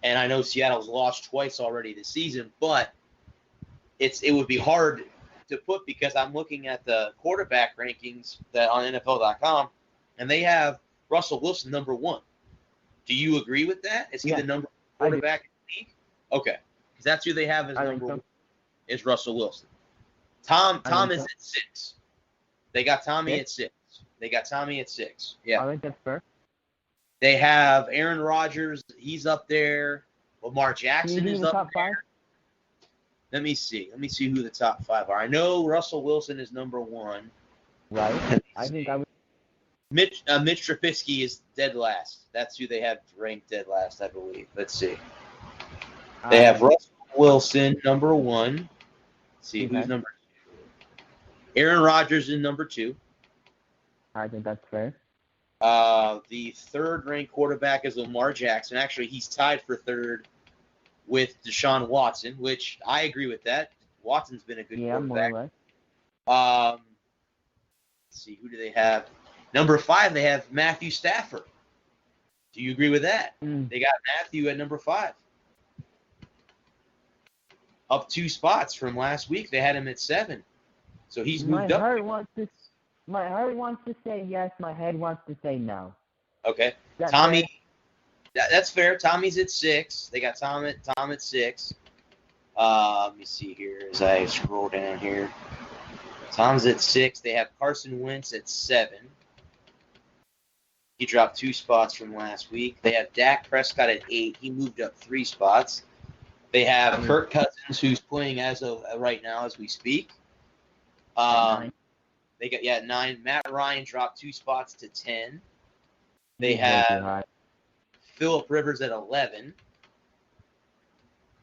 And I know Seattle's lost twice already this season, but it would be hard to put because I'm looking at the quarterback rankings that on NFL.com, and they have Russell Wilson number 1. Do you agree with that? Is he the number 1 quarterback in the league? Okay, because that's who they have as number 1 is Russell Wilson. Tom is at 6. They got Tommy at 6. Yeah, I think that's fair. They have Aaron Rodgers. He's up there. Lamar Jackson is up top there. 5? Let me see who the top 5 are. I know Russell Wilson is number 1. Right. I think I would. Mitch Trubisky is dead last. That's who they have ranked dead last, I believe. Let's see. They have Russell Wilson number 1. Let's see who's number 2. Aaron Rodgers is number 2. I think that's fair. The third-ranked quarterback is Lamar Jackson. Actually, he's tied for third with Deshaun Watson, which I agree with that. Watson's been a good quarterback. More or less. Let's see, who do they have? Number 5, they have Matthew Stafford. Do you agree with that? They got Matthew at number 5. Up 2 spots from last week. They had him at 7. So he's moved up. My heart wants to say yes. My head wants to say no. Okay. Tommy, that's fair. Tommy's at 6. They got Tom at 6. Let me see here as I scroll down here. Tom's at 6. They have Carson Wentz at 7. He dropped 2 spots from last week. They have Dak Prescott at 8. He moved up 3 spots. They have Kirk Cousins, who's playing as of right now as we speak. They got 9. Matt Ryan dropped 2 spots to 10. They have Phillip Rivers at 11.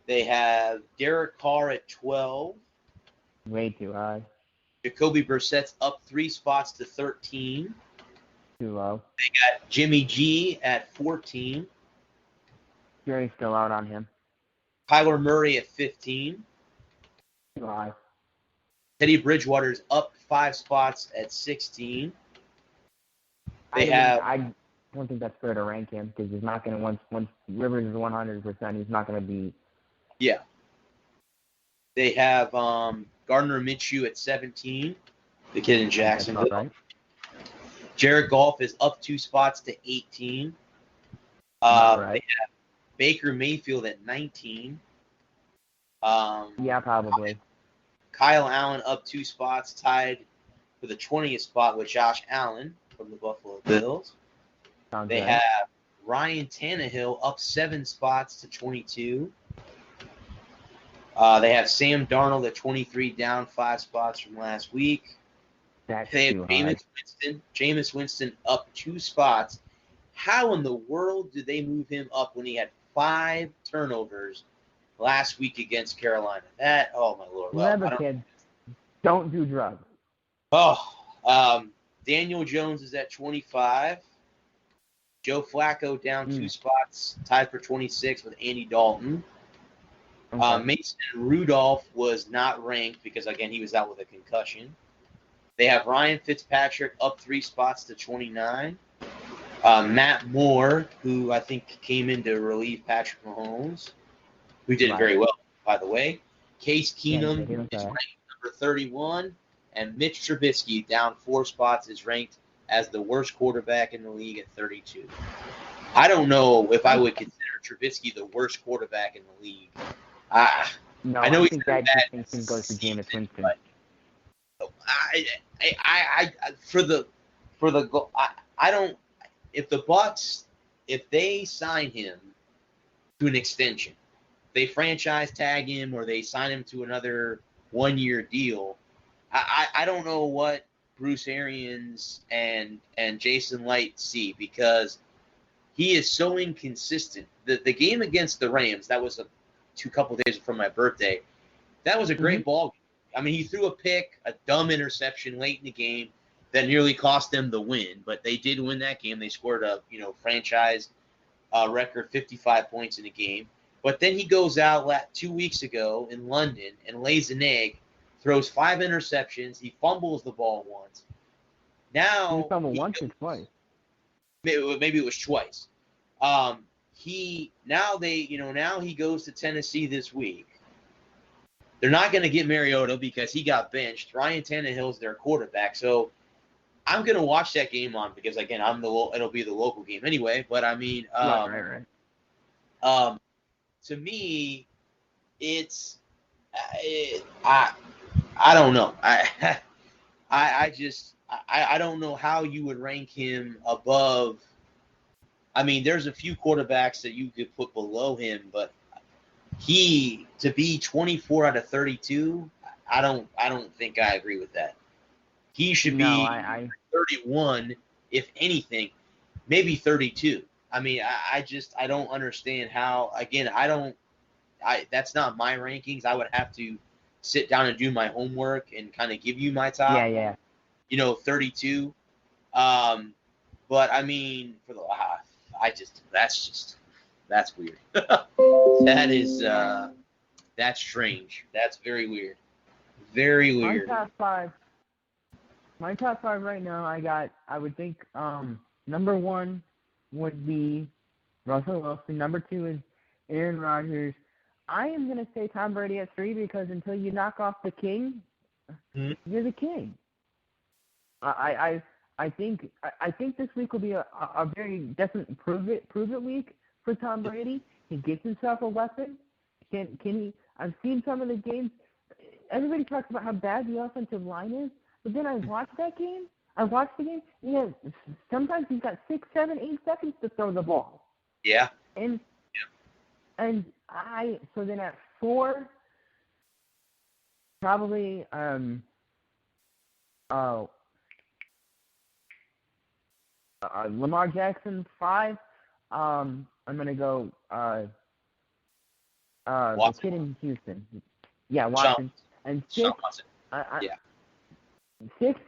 They have Derek Carr at 12. Way too high. Jacoby Brissett's up 3 spots to 13. Too low. They got Jimmy G at 14. Jury's still out on him. Kyler Murray at 15. Too high. Teddy Bridgewater's up 5 spots at 16. I don't think that's fair to rank him because he's not going to once Rivers is 100%, he's not going to be. Yeah. They have Gardner Minshew at 17, the kid in Jacksonville. Right. Jared Goff is up 2 spots to 18. They have Baker Mayfield at 19. Yeah, probably. Kyle Allen up 2 spots, tied for the 20th spot with Josh Allen from the Buffalo Bills. They have Ryan Tannehill up 7 spots to 22. They have Sam Darnold at 23, down 5 spots from last week. They have Jameis Winston up 2 spots. How in the world did they move him up when he had 5 turnovers last week against Carolina? Oh my Lord! Remember, kids, don't do drugs. Daniel Jones is at 25. Joe Flacco down 2 spots, tied for 26 with Andy Dalton. Okay. Mason Rudolph was not ranked because, again, he was out with a concussion. They have Ryan Fitzpatrick up 3 spots to 29. Matt Moore, who I think came in to relieve Patrick Mahomes, who did very well, by the way. Case Keenum is ranked number 31. And Mitch Trubisky, down 4 spots, is ranked as the worst quarterback in the league at 32. I don't know if I would consider Trubisky the worst quarterback in the league. I know he's think that distinction goes to Jameis Winston. If the Bucs, if they sign him to an extension, they franchise tag him or they sign him to another 1-year deal, I don't know what Bruce Arians and Jason Light see because he is so inconsistent. The game against the Rams, that was a couple days from my birthday, that was a great ball game. I mean, he threw a pick, a dumb interception late in the game that nearly cost them the win, but they did win that game. They scored a franchise record 55 points in the game. But then he goes out 2 weeks ago in London and lays an egg, throws 5 interceptions. He fumbles the ball once. Now he fumbled once or twice. Maybe it was twice. now he goes to Tennessee this week. They're not going to get Mariota because he got benched. Ryan Tannehill's their quarterback, so I'm going to watch that game on because again, it'll be the local game anyway. But I mean, right. To me, it's I don't know. I don't know how you would rank him above. I mean, there's a few quarterbacks that you could put below him, but to be 24 out of 32, I don't think I agree with that. He should be 31, if anything, maybe 32. I mean, I don't understand how. Again, that's not my rankings. I would have to sit down and do my homework and kind of give you my top. Yeah. 32. But I mean, that's weird. That's strange. That's very weird. Very weird. My top five right now, I would think, number one would be Russell Wilson. Number two is Aaron Rodgers. I am going to say Tom Brady at 3 because until you knock off the king, you're the king. I think this week will be a very definite prove it week for Tom Brady. He gets himself a weapon. Can he? I've seen some of the games. Everybody talks about how bad the offensive line is, but then I watched the game. Yeah, sometimes he's got 6, 7, 8 seconds to throw the ball. Yeah. So then at 4, probably Lamar Jackson. 5, I'm gonna go the kid in Houston. Yeah, Watson. And 6, 6,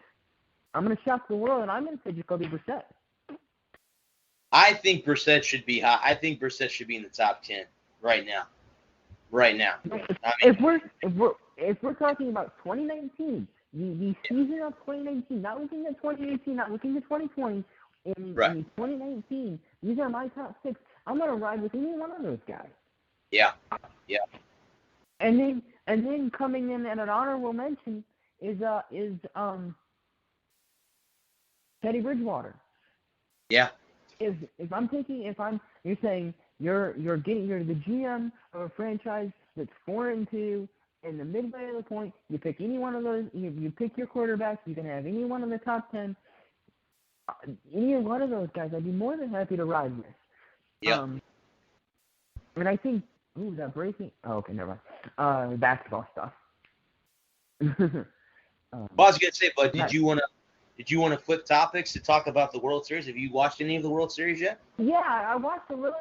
I'm gonna shock the world, and I'm gonna say Jacoby Brissett. I think Brissett should be high. I think Brissett should be in the top 10 right now. If we're talking about 2019, the season of 2019, not looking at 2018, not looking at 2020, in 2019, these are my top 6. I'm gonna ride with any one of those guys. Yeah. And then coming in at an honorable mention is Teddy Bridgewater. Yeah. You're saying you're the GM of a franchise that's 4-2 in the midway of the point. You pick any one of those. You pick your quarterbacks. You can have any one of the top 10. Any one of those guys, I'd be more than happy to ride with. Yeah. And I think, is that breaking? Oh, okay, never mind. Basketball stuff. I was gonna say, but did you want to flip topics to talk about the World Series? Have you watched any of the World Series yet? Yeah, I watched a little.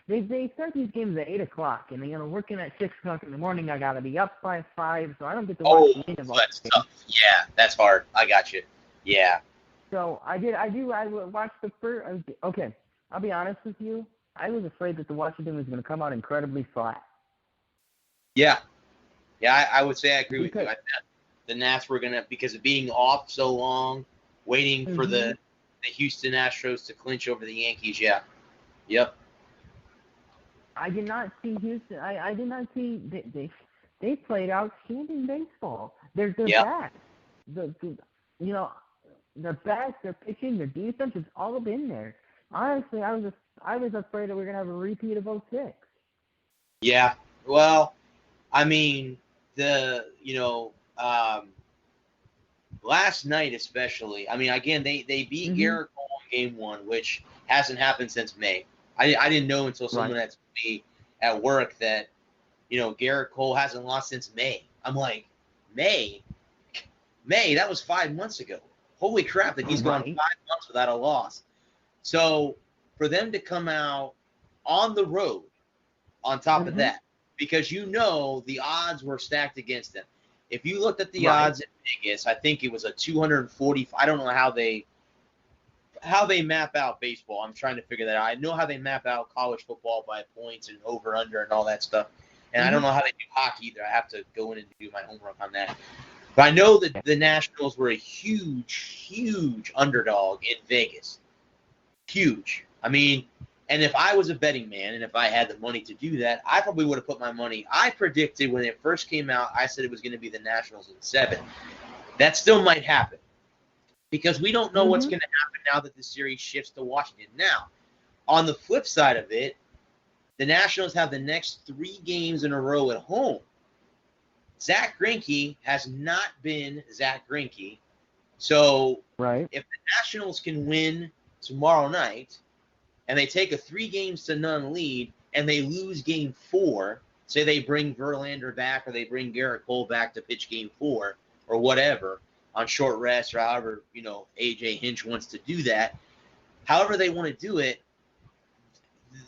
They start these games at 8:00, and working at 6:00 in the morning. I gotta be up by 5, so I don't get to watch the end of all that's tough. Yeah, that's hard. I got you. Yeah. So I watched the first. Okay, I'll be honest with you. I was afraid that the Washington was going to come out incredibly flat. Yeah, I would say I agree with you. I thought the Nats were going to, because of being off so long, waiting for the Houston Astros to clinch over the Yankees. Yeah. Yep. I did not see Houston. I did not see they played outstanding baseball. They're back. Their bats, their pitching, their defense has all been there. Honestly, I was afraid that we were gonna have a repeat of 2006. Yeah. Well, I mean, last night especially. I mean, again, they beat Garrett Cole in Game 1, which hasn't happened since May. I didn't know until someone had told me at work that Garrett Cole hasn't lost since May. I'm like, May? That was 5 months ago. Holy crap, that he's gone 5 months without a loss. So for them to come out on the road on top of that, because the odds were stacked against them. If you looked at the odds in Vegas, I think it was a 240. I don't know how they map out baseball. I'm trying to figure that out. I know how they map out college football by points and over under and all that stuff. And I don't know how they do hockey either. I have to go in and do my homework on that. But I know that the Nationals were a huge, huge underdog in Vegas. Huge. I mean, And if I was a betting man and if I had the money to do that, I probably would have put my money. I predicted when it first came out, I said it was going to be the Nationals in 7. That still might happen because we don't know what's going to happen now that the series shifts to Washington. Now, on the flip side of it, the Nationals have the next 3 games in a row at home. Zach Greinke has not been Zach Greinke. So if the Nationals can win tomorrow night and they take a 3-0 lead and they lose game 4, say they bring Verlander back or they bring Garrett Cole back to pitch game 4 or whatever on short rest or however, AJ Hinch wants to do that, however they want to do it,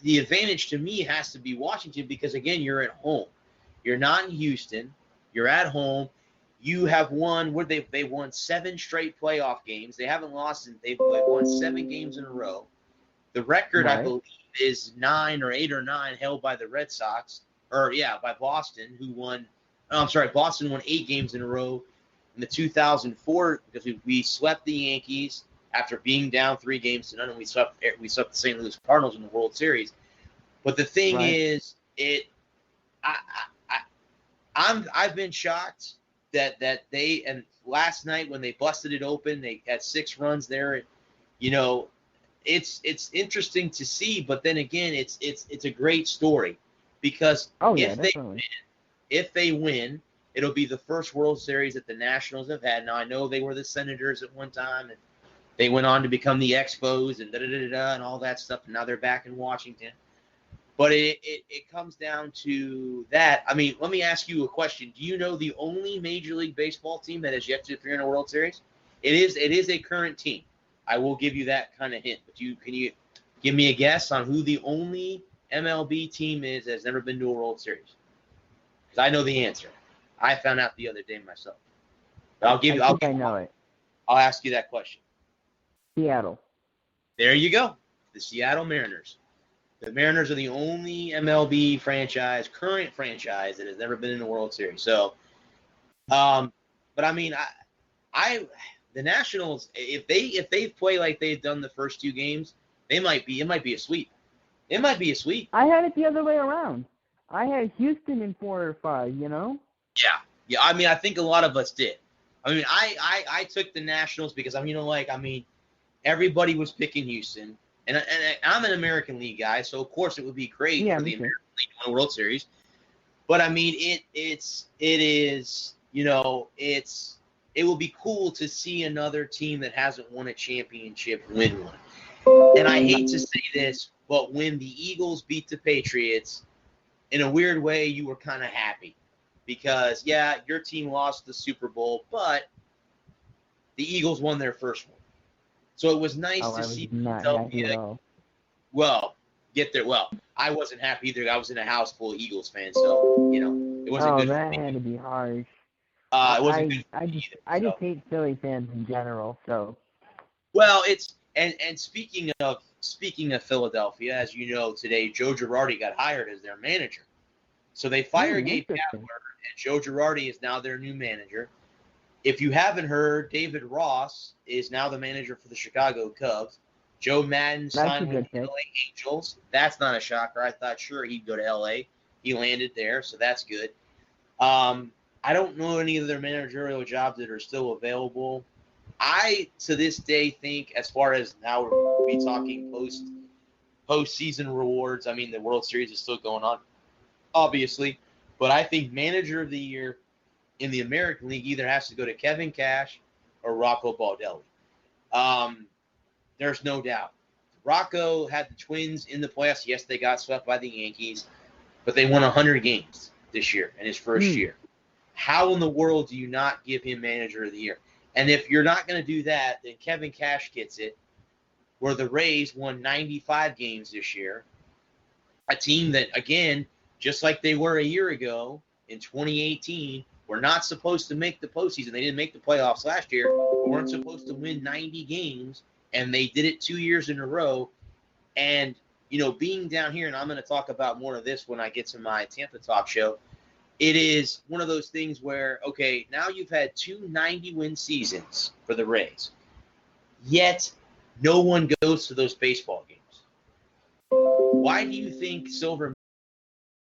the advantage to me has to be Washington because, again, you're at home. You're not in Houston. You're at home. You have won – they won 7 straight playoff games. They haven't lost – they've won 7 games in a row. The record, I believe, is 9 or 8 or 9 held by the Red Sox – by Boston, who won – Boston won 8 games in a row in the 2004 because we swept the Yankees after being down 3-0, and we swept the St. Louis Cardinals in the World Series. But the thing is, I've been shocked that they, and last night when they busted it open, they had 6 runs there. It's interesting to see, but then again, it's a great story because if they win, it'll be the first World Series that the Nationals have had. Now I know they were the Senators at one time, and they went on to become the Expos and and all that stuff, and now they're back in Washington. But it comes down to that. I mean, let me ask you a question. Do you know the only Major League Baseball team that has yet to appear in a World Series? It is a current team. I will give you that kind of hint. But can you give me a guess on who the only MLB team is that has never been to a World Series? Because I know the answer. I found out the other day myself. But I'll ask you that question. Seattle. There you go. The Seattle Mariners. The Mariners are the only MLB current franchise that has never been in the World Series. So, but I mean, the Nationals, if they play like they've done the first 2 games, it might be a sweep. It might be a sweep. I had it the other way around. I had Houston in 4 or 5. Yeah. I mean, I think a lot of us did. I mean, I took the Nationals because everybody was picking Houston. And I'm an American League guy, so of course it would be great for the American League to win a World Series. But I mean, it will be cool to see another team that hasn't won a championship win one. And I hate to say this, but when the Eagles beat the Patriots, in a weird way, you were kind of happy because your team lost the Super Bowl, but the Eagles won their first one. So it was nice to see Philadelphia. Well, get there. Well, I wasn't happy either. I was in a house full of Eagles fans, so it wasn't good. That had to be harsh. It wasn't good. I just hate Philly fans in general. So. Well, it's and speaking of Philadelphia, as you know, today Joe Girardi got hired as their manager. So they fired Gabe Kapler, and Joe Girardi is now their new manager. If you haven't heard, David Ross is now the manager for the Chicago Cubs. Joe Madden signed with the LA Angels. That's not a shocker. I thought sure he'd go to LA. He landed there, so that's good. I don't know any of their managerial jobs that are still available. I, to this day, think as far as now we're talking postseason rewards. I mean, the World Series is still going on, obviously. But I think manager of the year in the American League either has to go to Kevin Cash or Rocco Baldelli. There's no doubt. Rocco had the Twins in the playoffs. Yes, they got swept by the Yankees, but they won 100 games this year in his first year. How in the world do you not give him manager of the year? And if you're not going to do that, then Kevin Cash gets it, where the Rays won 95 games this year. A team that, again, just like they were a year ago in 2018, were not supposed to make the postseason. They didn't make the playoffs last year. They weren't supposed to win 90 games, and they did it 2 years in a row. And, being down here, and I'm going to talk about more of this when I get to my Tampa Talk show, it is one of those things where, okay, now you've had 2 90-win seasons for the Rays, yet no one goes to those baseball games. Why do you think Silver